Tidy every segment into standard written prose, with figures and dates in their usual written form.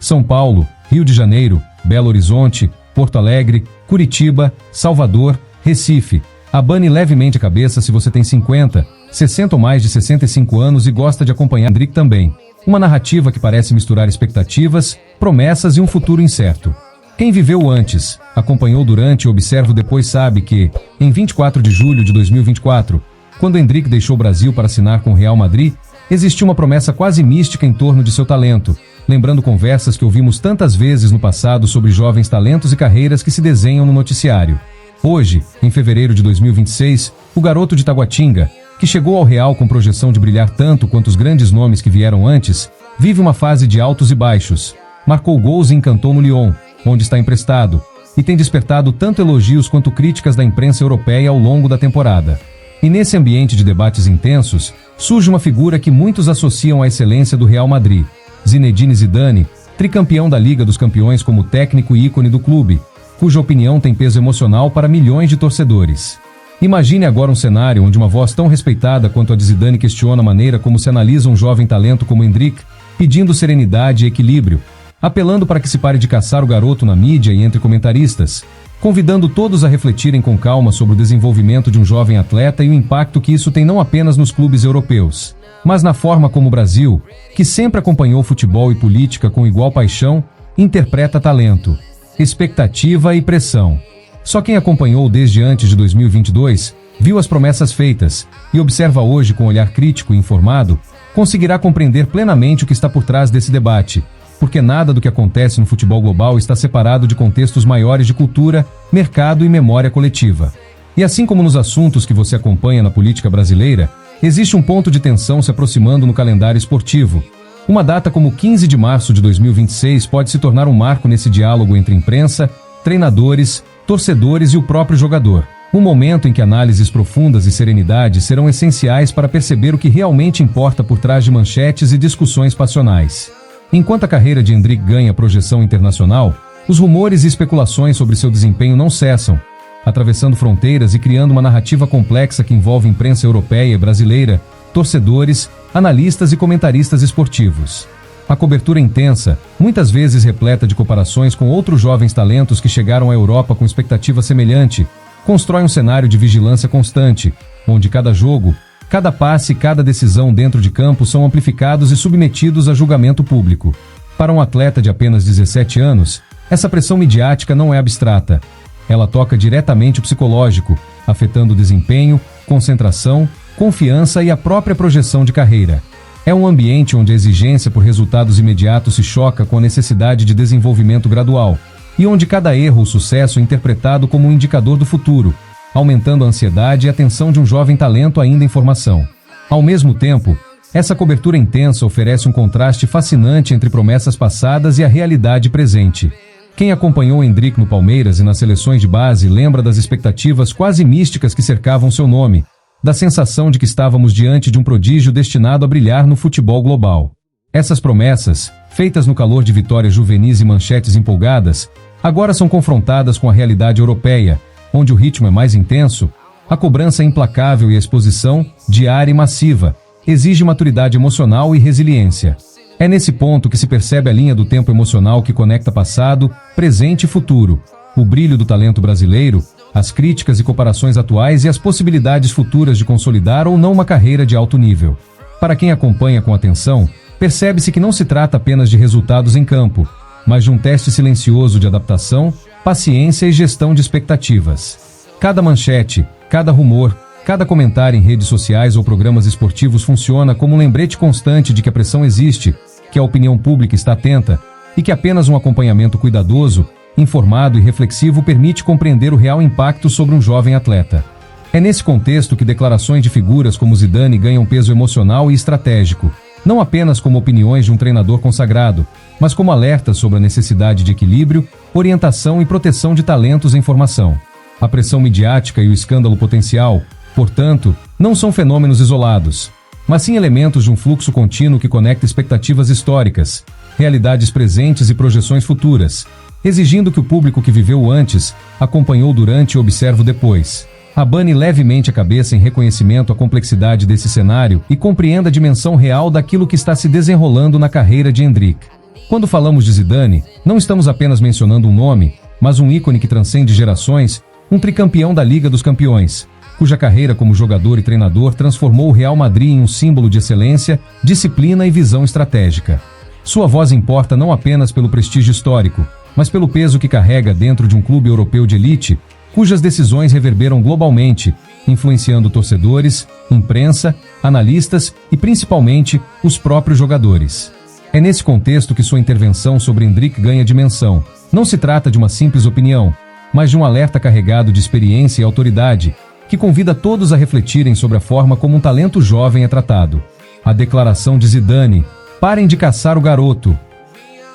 São Paulo, Rio de Janeiro, Belo Horizonte, Porto Alegre, Curitiba, Salvador, Recife. Abane levemente a cabeça se você tem 50, 60 ou mais de 65 anos e gosta de acompanhar Endrick também. Uma narrativa que parece misturar expectativas, promessas e um futuro incerto. Quem viveu antes, acompanhou durante e observa depois sabe que, em 24 de julho de 2024, quando Endrick deixou o Brasil para assinar com o Real Madrid, existia uma promessa quase mística em torno de seu talento, lembrando conversas que ouvimos tantas vezes no passado sobre jovens talentos e carreiras que se desenham no noticiário. Hoje, em fevereiro de 2026, o garoto de Taguatinga, que chegou ao Real com projeção de brilhar tanto quanto os grandes nomes que vieram antes, vive uma fase de altos e baixos. Marcou gols e encantou no Lyon, onde está emprestado, e tem despertado tanto elogios quanto críticas da imprensa europeia ao longo da temporada. E nesse ambiente de debates intensos, surge uma figura que muitos associam à excelência do Real Madrid, Zinedine Zidane, tricampeão da Liga dos Campeões como técnico e ícone do clube, cuja opinião tem peso emocional para milhões de torcedores. Imagine agora um cenário onde uma voz tão respeitada quanto a de Zidane questiona a maneira como se analisa um jovem talento como Endrick, pedindo serenidade e equilíbrio, apelando para que se pare de caçar o garoto na mídia e entre comentaristas, convidando todos a refletirem com calma sobre o desenvolvimento de um jovem atleta e o impacto que isso tem não apenas nos clubes europeus, mas na forma como o Brasil, que sempre acompanhou futebol e política com igual paixão, interpreta talento, expectativa e pressão. Só quem acompanhou desde antes de 2022, viu as promessas feitas e observa hoje com olhar crítico e informado, conseguirá compreender plenamente o que está por trás desse debate, porque nada do que acontece no futebol global está separado de contextos maiores de cultura, mercado e memória coletiva. E assim como nos assuntos que você acompanha na política brasileira, existe um ponto de tensão se aproximando no calendário esportivo. Uma data como 15 de março de 2026 pode se tornar um marco nesse diálogo entre imprensa, treinadores, torcedores e o próprio jogador. Um momento em que análises profundas e serenidade serão essenciais para perceber o que realmente importa por trás de manchetes e discussões passionais. Enquanto a carreira de Endrick ganha projeção internacional, os rumores e especulações sobre seu desempenho não cessam, atravessando fronteiras e criando uma narrativa complexa que envolve imprensa europeia e brasileira, torcedores, analistas e comentaristas esportivos. A cobertura intensa, muitas vezes repleta de comparações com outros jovens talentos que chegaram à Europa com expectativa semelhante, constrói um cenário de vigilância constante, onde cada jogo, cada passe e cada decisão dentro de campo são amplificados e submetidos a julgamento público. Para um atleta de apenas 17 anos, essa pressão midiática não é abstrata. Ela toca diretamente o psicológico, afetando o desempenho, concentração, confiança e a própria projeção de carreira. É um ambiente onde a exigência por resultados imediatos se choca com a necessidade de desenvolvimento gradual, e onde cada erro ou sucesso é interpretado como um indicador do futuro, aumentando a ansiedade e a tensão de um jovem talento ainda em formação. Ao mesmo tempo, essa cobertura intensa oferece um contraste fascinante entre promessas passadas e a realidade presente. Quem acompanhou Endrick no Palmeiras e nas seleções de base lembra das expectativas quase místicas que cercavam seu nome, da sensação de que estávamos diante de um prodígio destinado a brilhar no futebol global. Essas promessas, feitas no calor de vitórias juvenis e manchetes empolgadas, agora são confrontadas com a realidade europeia, onde o ritmo é mais intenso, a cobrança é implacável e a exposição, diária e massiva, exige maturidade emocional e resiliência. É nesse ponto que se percebe a linha do tempo emocional que conecta passado, presente e futuro, o brilho do talento brasileiro, as críticas e comparações atuais e as possibilidades futuras de consolidar ou não uma carreira de alto nível. Para quem acompanha com atenção, percebe-se que não se trata apenas de resultados em campo, mas de um teste silencioso de adaptação, paciência e gestão de expectativas. Cada manchete, cada rumor, cada comentário em redes sociais ou programas esportivos funciona como um lembrete constante de que a pressão existe, que a opinião pública está atenta e que apenas um acompanhamento cuidadoso, informado e reflexivo permite compreender o real impacto sobre um jovem atleta. É nesse contexto que declarações de figuras como Zidane ganham peso emocional e estratégico, não apenas como opiniões de um treinador consagrado, mas como alertas sobre a necessidade de equilíbrio, orientação e proteção de talentos em formação. A pressão midiática e o escândalo potencial, portanto, não são fenômenos isolados, mas sim elementos de um fluxo contínuo que conecta expectativas históricas, realidades presentes e projeções futuras, exigindo que o público que viveu antes, acompanhou durante e observa depois. Abane levemente a cabeça em reconhecimento à complexidade desse cenário e compreenda a dimensão real daquilo que está se desenrolando na carreira de Endrick. Quando falamos de Zidane, não estamos apenas mencionando um nome, mas um ícone que transcende gerações, um tricampeão da Liga dos Campeões, cuja carreira como jogador e treinador transformou o Real Madrid em um símbolo de excelência, disciplina e visão estratégica. Sua voz importa não apenas pelo prestígio histórico, mas pelo peso que carrega dentro de um clube europeu de elite, cujas decisões reverberam globalmente, influenciando torcedores, imprensa, analistas e principalmente os próprios jogadores. É nesse contexto que sua intervenção sobre Endrick ganha dimensão. Não se trata de uma simples opinião, mas de um alerta carregado de experiência e autoridade, que convida todos a refletirem sobre a forma como um talento jovem é tratado. A declaração de Zidane, "Parem de caçar o garoto",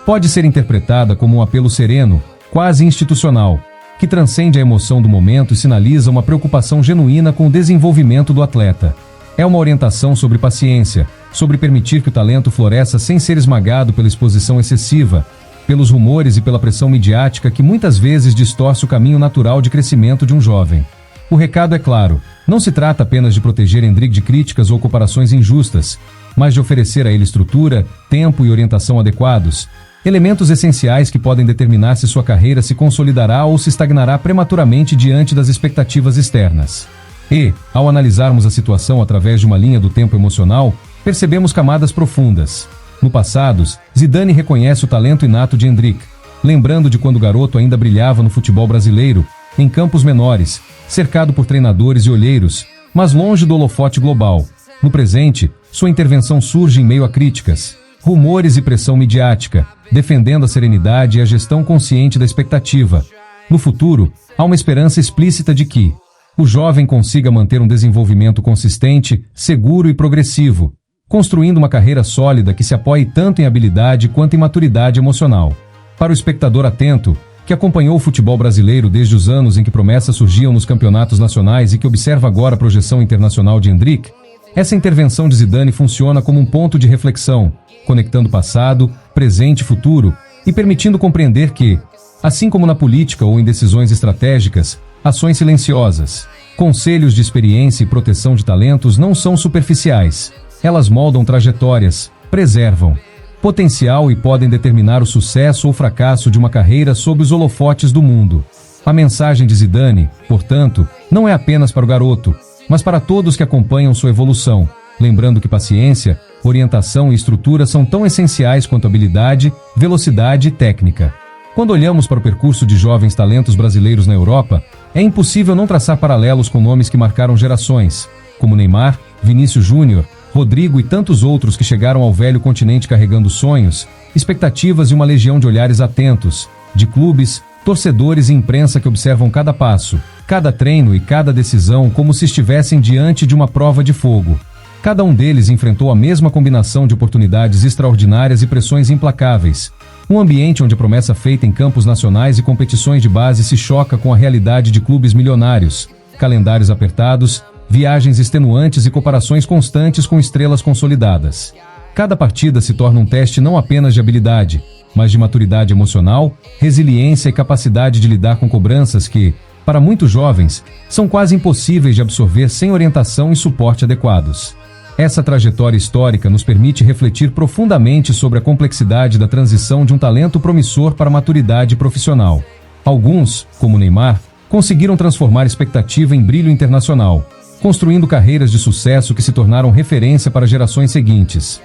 pode ser interpretada como um apelo sereno, quase institucional, que transcende a emoção do momento e sinaliza uma preocupação genuína com o desenvolvimento do atleta. É uma orientação sobre paciência, sobre permitir que o talento floresça sem ser esmagado pela exposição excessiva, pelos rumores e pela pressão midiática que muitas vezes distorce o caminho natural de crescimento de um jovem. O recado é claro, não se trata apenas de proteger Endrick de críticas ou comparações injustas, mas de oferecer a ele estrutura, tempo e orientação adequados, elementos essenciais que podem determinar se sua carreira se consolidará ou se estagnará prematuramente diante das expectativas externas. E, ao analisarmos a situação através de uma linha do tempo emocional, percebemos camadas profundas. No passado, Zidane reconhece o talento inato de Endrick, lembrando de quando o garoto ainda brilhava no futebol brasileiro, em campos menores, cercado por treinadores e olheiros, mas longe do holofote global. No presente, sua intervenção surge em meio a críticas, rumores e pressão midiática, defendendo a serenidade e a gestão consciente da expectativa. No futuro, há uma esperança explícita de que o jovem consiga manter um desenvolvimento consistente, seguro e progressivo, construindo uma carreira sólida que se apoie tanto em habilidade quanto em maturidade emocional. Para o espectador atento, que acompanhou o futebol brasileiro desde os anos em que promessas surgiam nos campeonatos nacionais e que observa agora a projeção internacional de Endrick, essa intervenção de Zidane funciona como um ponto de reflexão, conectando passado, presente e futuro e permitindo compreender que, assim como na política ou em decisões estratégicas, ações silenciosas, conselhos de experiência e proteção de talentos não são superficiais. Elas moldam trajetórias, preservam potencial e podem determinar o sucesso ou fracasso de uma carreira sob os holofotes do mundo. A mensagem de Zidane, portanto, não é apenas para o garoto, mas para todos que acompanham sua evolução, lembrando que paciência, orientação e estrutura são tão essenciais quanto habilidade, velocidade e técnica. Quando olhamos para o percurso de jovens talentos brasileiros na Europa, é impossível não traçar paralelos com nomes que marcaram gerações, como Neymar, Vinícius Júnior, Rodrigo e tantos outros que chegaram ao velho continente carregando sonhos, expectativas e uma legião de olhares atentos, de clubes, torcedores e imprensa que observam cada passo, cada treino e cada decisão como se estivessem diante de uma prova de fogo. Cada um deles enfrentou a mesma combinação de oportunidades extraordinárias e pressões implacáveis. Um ambiente onde a promessa feita em campos nacionais e competições de base se choca com a realidade de clubes milionários, calendários apertados, viagens extenuantes e comparações constantes com estrelas consolidadas. Cada partida se torna um teste não apenas de habilidade, mas de maturidade emocional, resiliência e capacidade de lidar com cobranças que, para muitos jovens, são quase impossíveis de absorver sem orientação e suporte adequados. Essa trajetória histórica nos permite refletir profundamente sobre a complexidade da transição de um talento promissor para a maturidade profissional. Alguns, como Neymar, conseguiram transformar expectativa em brilho internacional, construindo carreiras de sucesso que se tornaram referência para gerações seguintes.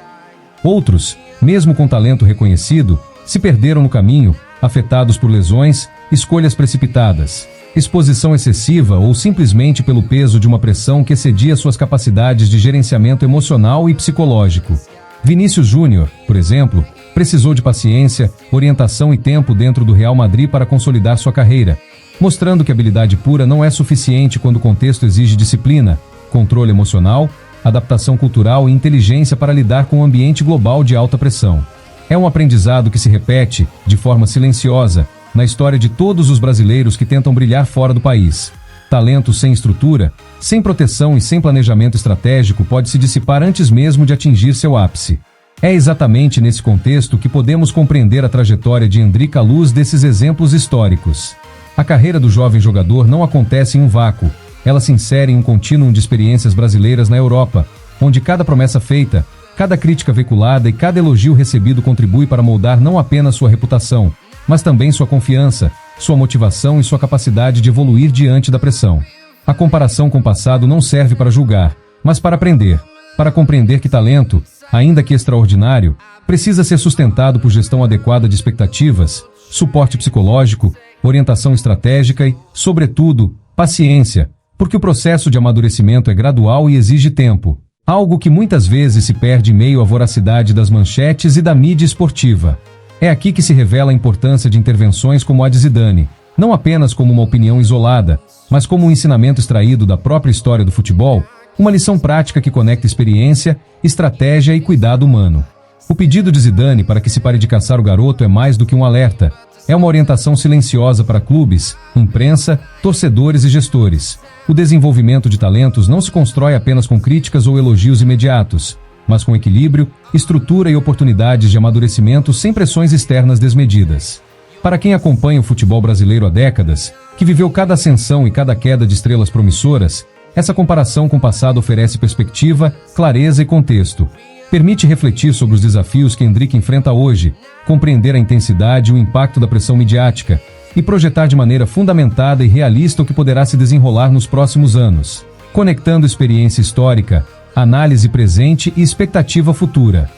Outros, mesmo com talento reconhecido, se perderam no caminho, afetados por lesões, escolhas precipitadas, exposição excessiva ou simplesmente pelo peso de uma pressão que excedia suas capacidades de gerenciamento emocional e psicológico. Vinícius Júnior, por exemplo, precisou de paciência, orientação e tempo dentro do Real Madrid para consolidar sua carreira, mostrando que habilidade pura não é suficiente quando o contexto exige disciplina, controle emocional, adaptação cultural e inteligência para lidar com um ambiente global de alta pressão. É um aprendizado que se repete, de forma silenciosa, na história de todos os brasileiros que tentam brilhar fora do país. Talento sem estrutura, sem proteção e sem planejamento estratégico pode se dissipar antes mesmo de atingir seu ápice. É exatamente nesse contexto que podemos compreender a trajetória de Endrick à luz desses exemplos históricos. A carreira do jovem jogador não acontece em um vácuo, ela se insere em um contínuo de experiências brasileiras na Europa, onde cada promessa feita, Cada crítica veiculada e cada elogio recebido contribui para moldar não apenas sua reputação, mas também sua confiança, sua motivação e sua capacidade de evoluir diante da pressão. A comparação com o passado não serve para julgar, mas para aprender, para compreender que talento, ainda que extraordinário, precisa ser sustentado por gestão adequada de expectativas, suporte psicológico, orientação estratégica e, sobretudo, paciência, porque o processo de amadurecimento é gradual e exige tempo, algo que muitas vezes se perde em meio à voracidade das manchetes e da mídia esportiva. É aqui que se revela a importância de intervenções como a de Zidane, não apenas como uma opinião isolada, mas como um ensinamento extraído da própria história do futebol, uma lição prática que conecta experiência, estratégia e cuidado humano. O pedido de Zidane para que se pare de caçar o garoto é mais do que um alerta. É uma orientação silenciosa para clubes, imprensa, torcedores e gestores. O desenvolvimento de talentos não se constrói apenas com críticas ou elogios imediatos, mas com equilíbrio, estrutura e oportunidades de amadurecimento sem pressões externas desmedidas. Para quem acompanha o futebol brasileiro há décadas, que viveu cada ascensão e cada queda de estrelas promissoras, essa comparação com o passado oferece perspectiva, clareza e contexto. Permite refletir sobre os desafios que Endrick enfrenta hoje, compreender a intensidade e o impacto da pressão midiática e projetar de maneira fundamentada e realista o que poderá se desenrolar nos próximos anos, conectando experiência histórica, análise presente e expectativa futura.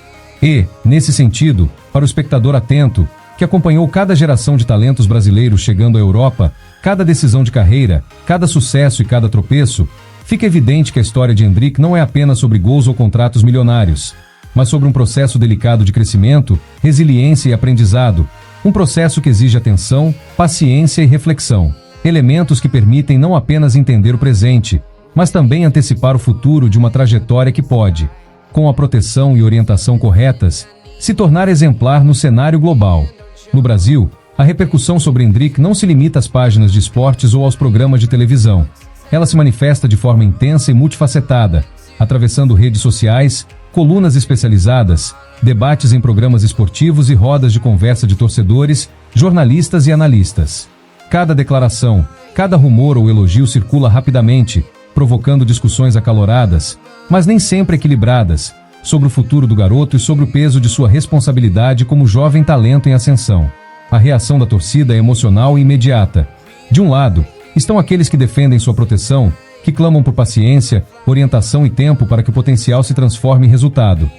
E, nesse sentido, para o espectador atento, que acompanhou cada geração de talentos brasileiros chegando à Europa, cada decisão de carreira, cada sucesso e cada tropeço, fica evidente que a história de Endrick não é apenas sobre gols ou contratos milionários, mas sobre um processo delicado de crescimento, resiliência e aprendizado, um processo que exige atenção, paciência e reflexão, elementos que permitem não apenas entender o presente, mas também antecipar o futuro de uma trajetória que pode, com a proteção e orientação corretas, se tornar exemplar no cenário global. No Brasil, a repercussão sobre Endrick não se limita às páginas de esportes ou aos programas de televisão. Ela se manifesta de forma intensa e multifacetada, atravessando redes sociais, colunas especializadas, debates em programas esportivos e rodas de conversa de torcedores, jornalistas e analistas. Cada declaração, cada rumor ou elogio circula rapidamente, provocando discussões acaloradas, mas nem sempre equilibradas, sobre o futuro do garoto e sobre o peso de sua responsabilidade como jovem talento em ascensão. A reação da torcida é emocional e imediata. De um lado, estão aqueles que defendem sua proteção, que clamam por paciência, orientação e tempo para que o potencial se transforme em resultado.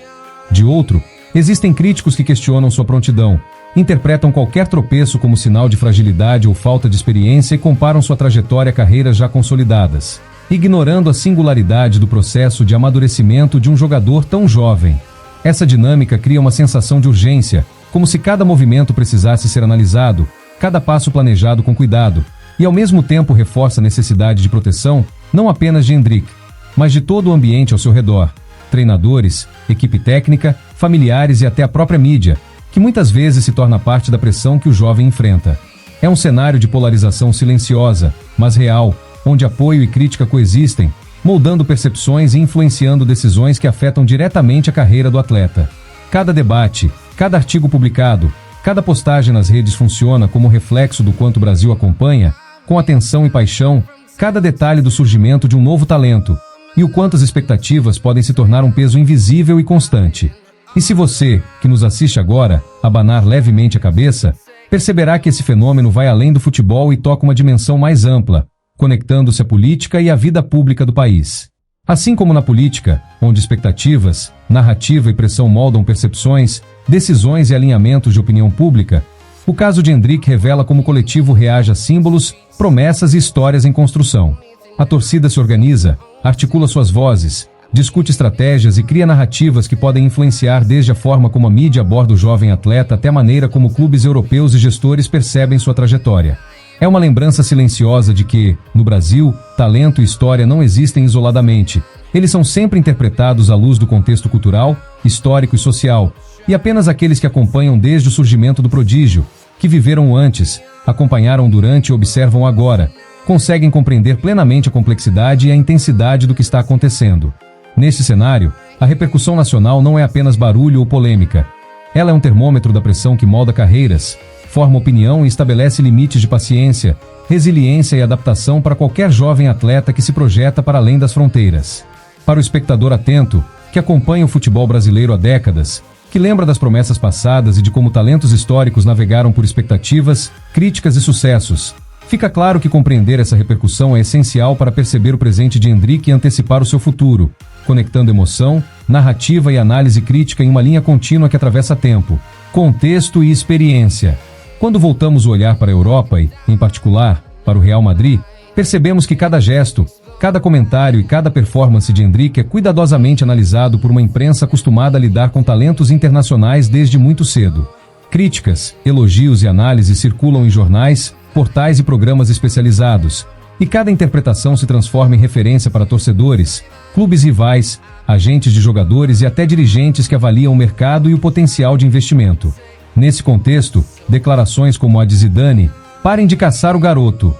De outro, existem críticos que questionam sua prontidão, interpretam qualquer tropeço como sinal de fragilidade ou falta de experiência e comparam sua trajetória a carreiras já consolidadas, ignorando a singularidade do processo de amadurecimento de um jogador tão jovem. Essa dinâmica cria uma sensação de urgência, como se cada movimento precisasse ser analisado, cada passo planejado com cuidado, e ao mesmo tempo reforça a necessidade de proteção, não apenas de Endrick, mas de todo o ambiente ao seu redor, treinadores, equipe técnica, familiares e até a própria mídia, que muitas vezes se torna parte da pressão que o jovem enfrenta. É um cenário de polarização silenciosa, mas real, onde apoio e crítica coexistem, moldando percepções e influenciando decisões que afetam diretamente a carreira do atleta. Cada debate, cada artigo publicado, cada postagem nas redes funciona como reflexo do quanto o Brasil acompanha, com atenção e paixão, cada detalhe do surgimento de um novo talento, e o quanto as expectativas podem se tornar um peso invisível e constante. E se você, que nos assiste agora, abanar levemente a cabeça, perceberá que esse fenômeno vai além do futebol e toca uma dimensão mais ampla, conectando-se à política e à vida pública do país. Assim como na política, onde expectativas, narrativa e pressão moldam percepções, decisões e alinhamentos de opinião pública, o caso de Endrick revela como o coletivo reage a símbolos, promessas e histórias em construção. A torcida se organiza, articula suas vozes, discute estratégias e cria narrativas que podem influenciar desde a forma como a mídia aborda o jovem atleta até a maneira como clubes europeus e gestores percebem sua trajetória. É uma lembrança silenciosa de que, no Brasil, talento e história não existem isoladamente. Eles são sempre interpretados à luz do contexto cultural, histórico e social, e apenas aqueles que acompanham desde o surgimento do prodígio, que viveram antes, acompanharam durante e observam agora, conseguem compreender plenamente a complexidade e a intensidade do que está acontecendo. Neste cenário, a repercussão nacional não é apenas barulho ou polêmica. Ela é um termômetro da pressão que molda carreiras, forma opinião e estabelece limites de paciência, resiliência e adaptação para qualquer jovem atleta que se projeta para além das fronteiras. Para o espectador atento, que acompanha o futebol brasileiro há décadas, que lembra das promessas passadas e de como talentos históricos navegaram por expectativas, críticas e sucessos, fica claro que compreender essa repercussão é essencial para perceber o presente de Endrick e antecipar o seu futuro, conectando emoção, narrativa e análise crítica em uma linha contínua que atravessa tempo, contexto e experiência. Quando voltamos o olhar para a Europa e, em particular, para o Real Madrid, percebemos que cada gesto, cada comentário e cada performance de Endrick é cuidadosamente analisado por uma imprensa acostumada a lidar com talentos internacionais desde muito cedo. Críticas, elogios e análises circulam em jornais, portais e programas especializados, e cada interpretação se transforma em referência para torcedores, clubes rivais, agentes de jogadores e até dirigentes que avaliam o mercado e o potencial de investimento. Nesse contexto, declarações como a de Zidane, "Parem de caçar o garoto",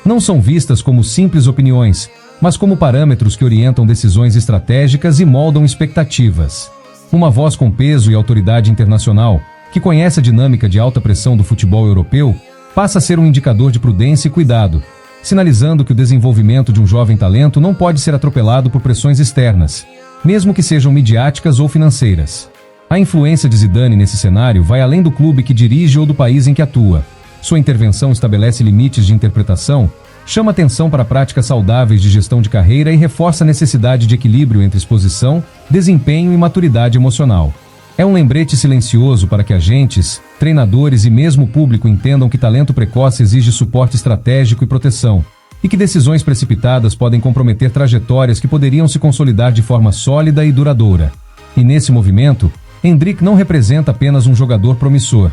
não são vistas como simples opiniões, mas como parâmetros que orientam decisões estratégicas e moldam expectativas. Uma voz com peso e autoridade internacional, que conhece a dinâmica de alta pressão do futebol europeu, passa a ser um indicador de prudência e cuidado, sinalizando que o desenvolvimento de um jovem talento não pode ser atropelado por pressões externas, mesmo que sejam midiáticas ou financeiras. A influência de Zidane nesse cenário vai além do clube que dirige ou do país em que atua. Sua intervenção estabelece limites de interpretação, chama atenção para práticas saudáveis de gestão de carreira e reforça a necessidade de equilíbrio entre exposição, desempenho e maturidade emocional. É um lembrete silencioso para que agentes, treinadores e mesmo o público entendam que talento precoce exige suporte estratégico e proteção, e que decisões precipitadas podem comprometer trajetórias que poderiam se consolidar de forma sólida e duradoura. E nesse movimento, Endrick não representa apenas um jogador promissor.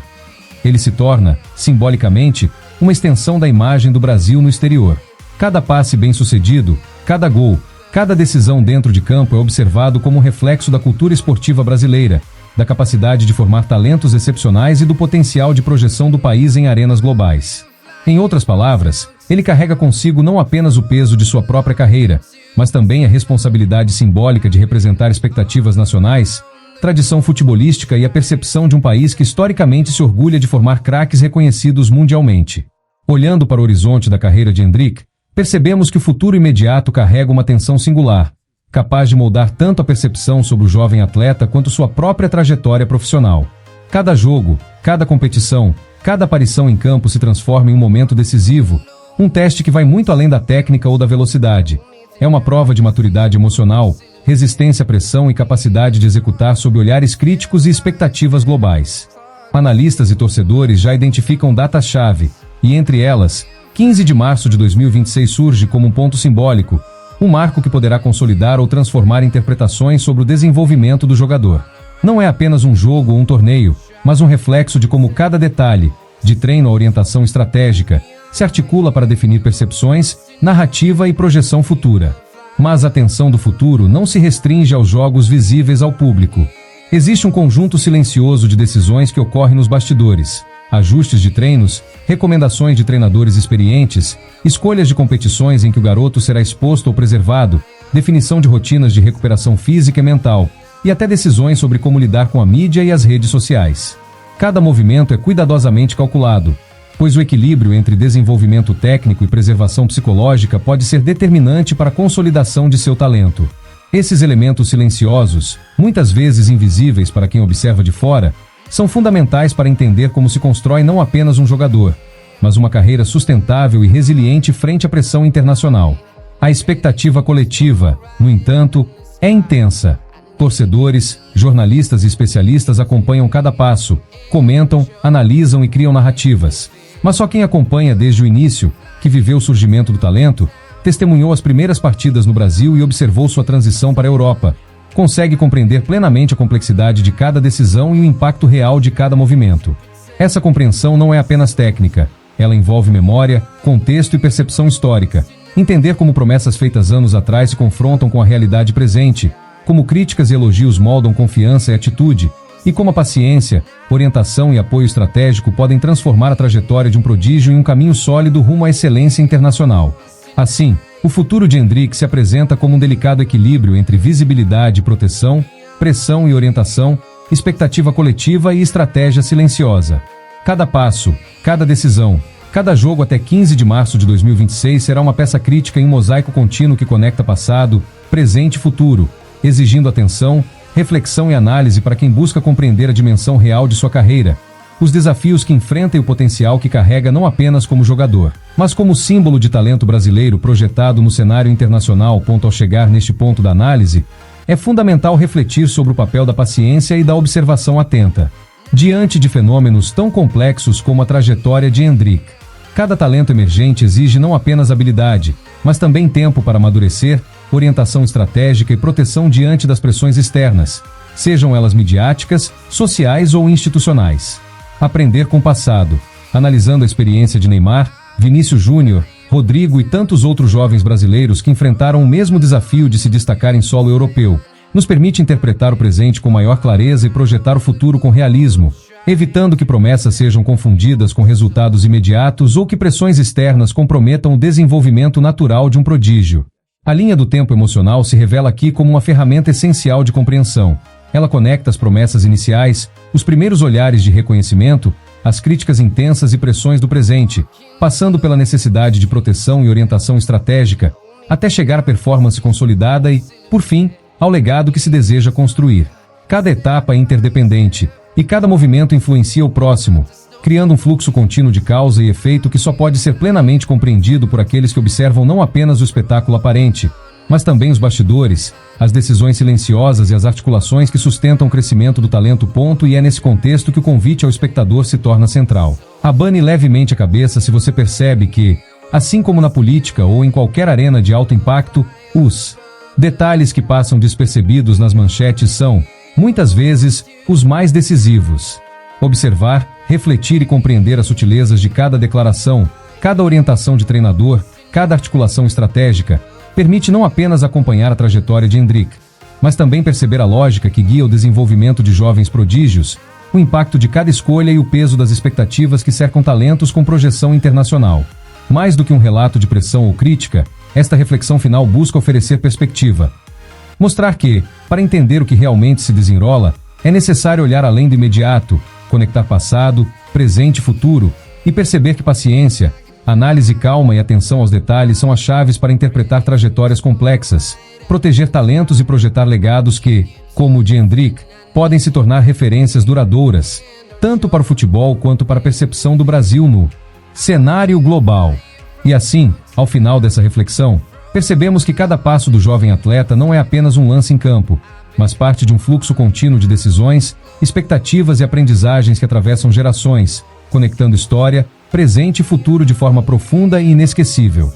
Ele se torna, simbolicamente, uma extensão da imagem do Brasil no exterior. Cada passe bem-sucedido, cada gol, cada decisão dentro de campo é observado como um reflexo da cultura esportiva brasileira, da capacidade de formar talentos excepcionais e do potencial de projeção do país em arenas globais. Em outras palavras, ele carrega consigo não apenas o peso de sua própria carreira, mas também a responsabilidade simbólica de representar expectativas nacionais, tradição futebolística e a percepção de um país que historicamente se orgulha de formar craques reconhecidos mundialmente. Olhando para o horizonte da carreira de Endrick, percebemos que o futuro imediato carrega uma tensão singular, capaz de moldar tanto a percepção sobre o jovem atleta quanto sua própria trajetória profissional. Cada jogo, cada competição, cada aparição em campo se transforma em um momento decisivo, um teste que vai muito além da técnica ou da velocidade. É uma prova de maturidade emocional, resistência à pressão e capacidade de executar sob olhares críticos e expectativas globais. Analistas e torcedores já identificam datas-chave, e entre elas, 15 de março de 2026 surge como um ponto simbólico, um marco que poderá consolidar ou transformar interpretações sobre o desenvolvimento do jogador. Não é apenas um jogo ou um torneio, mas um reflexo de como cada detalhe, de treino a orientação estratégica, se articula para definir percepções, narrativa e projeção futura. Mas a tensão do futuro não se restringe aos jogos visíveis ao público. Existe um conjunto silencioso de decisões que ocorre nos bastidores. Ajustes de treinos, recomendações de treinadores experientes, escolhas de competições em que o garoto será exposto ou preservado, definição de rotinas de recuperação física e mental, e até decisões sobre como lidar com a mídia e as redes sociais. Cada movimento é cuidadosamente calculado, pois o equilíbrio entre desenvolvimento técnico e preservação psicológica pode ser determinante para a consolidação de seu talento. Esses elementos silenciosos, muitas vezes invisíveis para quem observa de fora, são fundamentais para entender como se constrói não apenas um jogador, mas uma carreira sustentável e resiliente frente à pressão internacional. A expectativa coletiva, no entanto, é intensa. Torcedores, jornalistas e especialistas acompanham cada passo, comentam, analisam e criam narrativas. Mas só quem acompanha desde o início, que viveu o surgimento do talento, testemunhou as primeiras partidas no Brasil e observou sua transição para a Europa, consegue compreender plenamente a complexidade de cada decisão e o impacto real de cada movimento. Essa compreensão não é apenas técnica, ela envolve memória, contexto e percepção histórica. Entender como promessas feitas anos atrás se confrontam com a realidade presente, como críticas e elogios moldam confiança e atitude, e como a paciência, orientação e apoio estratégico podem transformar a trajetória de um prodígio em um caminho sólido rumo à excelência internacional. Assim, o futuro de Endrick se apresenta como um delicado equilíbrio entre visibilidade e proteção, pressão e orientação, expectativa coletiva e estratégia silenciosa. Cada passo, cada decisão, cada jogo até 15 de março de 2026 será uma peça crítica em um mosaico contínuo que conecta passado, presente e futuro, exigindo atenção, reflexão e análise para quem busca compreender a dimensão real de sua carreira, os desafios que enfrenta e o potencial que carrega não apenas como jogador, mas como símbolo de talento brasileiro projetado no cenário internacional. Ao chegar neste ponto da análise, é fundamental refletir sobre o papel da paciência e da observação atenta. Diante de fenômenos tão complexos como a trajetória de Endrick, cada talento emergente exige não apenas habilidade, mas também tempo para amadurecer, orientação estratégica e proteção diante das pressões externas, sejam elas midiáticas, sociais ou institucionais. Aprender com o passado, analisando a experiência de Neymar, Vinícius Júnior, Rodrigo e tantos outros jovens brasileiros que enfrentaram o mesmo desafio de se destacar em solo europeu, nos permite interpretar o presente com maior clareza e projetar o futuro com realismo, evitando que promessas sejam confundidas com resultados imediatos ou que pressões externas comprometam o desenvolvimento natural de um prodígio. A linha do tempo emocional se revela aqui como uma ferramenta essencial de compreensão. Ela conecta as promessas iniciais, os primeiros olhares de reconhecimento, as críticas intensas e pressões do presente, passando pela necessidade de proteção e orientação estratégica, até chegar à performance consolidada e, por fim, ao legado que se deseja construir. Cada etapa é interdependente, e cada movimento influencia o próximo, criando um fluxo contínuo de causa e efeito que só pode ser plenamente compreendido por aqueles que observam não apenas o espetáculo aparente, mas também os bastidores, as decisões silenciosas e as articulações que sustentam o crescimento do talento. E é nesse contexto que o convite ao espectador se torna central. Abane levemente a cabeça se você percebe que, assim como na política ou em qualquer arena de alto impacto, os detalhes que passam despercebidos nas manchetes são, muitas vezes, os mais decisivos. Observar, refletir e compreender as sutilezas de cada declaração, cada orientação de treinador, cada articulação estratégica, permite não apenas acompanhar a trajetória de Endrick, mas também perceber a lógica que guia o desenvolvimento de jovens prodígios, o impacto de cada escolha e o peso das expectativas que cercam talentos com projeção internacional. Mais do que um relato de pressão ou crítica, esta reflexão final busca oferecer perspectiva. Mostrar que, para entender o que realmente se desenrola, é necessário olhar além do imediato, conectar passado, presente e futuro, e perceber que paciência, análise calma e atenção aos detalhes são as chaves para interpretar trajetórias complexas, proteger talentos e projetar legados que, como o de Endrick, podem se tornar referências duradouras, tanto para o futebol quanto para a percepção do Brasil no cenário global. E assim, ao final dessa reflexão, percebemos que cada passo do jovem atleta não é apenas um lance em campo, mas parte de um fluxo contínuo de decisões, expectativas e aprendizagens que atravessam gerações, conectando história, presente e futuro de forma profunda e inesquecível.